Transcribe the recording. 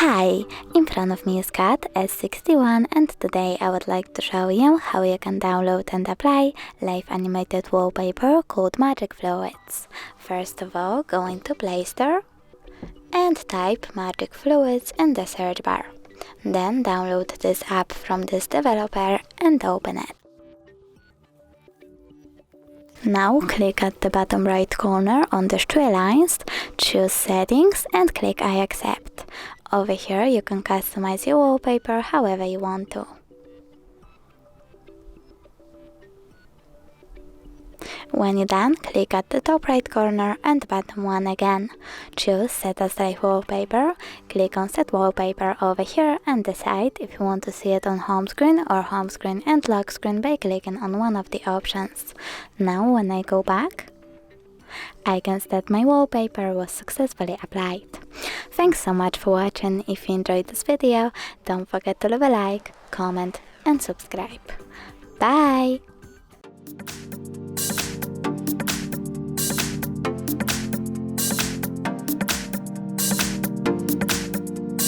Hi, in front of me is CAT S61 and today I would like to show you how you can download and apply live animated wallpaper called Magic Fluids. First of all, go into Play Store and type Magic Fluids in the search bar. Then download this app from this developer and open it. Now click at the bottom right corner on the three lines, choose Settings and click I accept. Over here you can customize your wallpaper however you want to. When you're done, click at the top right corner and bottom one again. Choose Set as Live Wallpaper, click on Set Wallpaper over here and decide if you want to see it on home screen or home screen and lock screen by clicking on one of the options. Now when I go back, I can see that my wallpaper was successfully applied. Thanks so much for watching. If you enjoyed this video, don't forget to leave a like, comment and subscribe. Bye!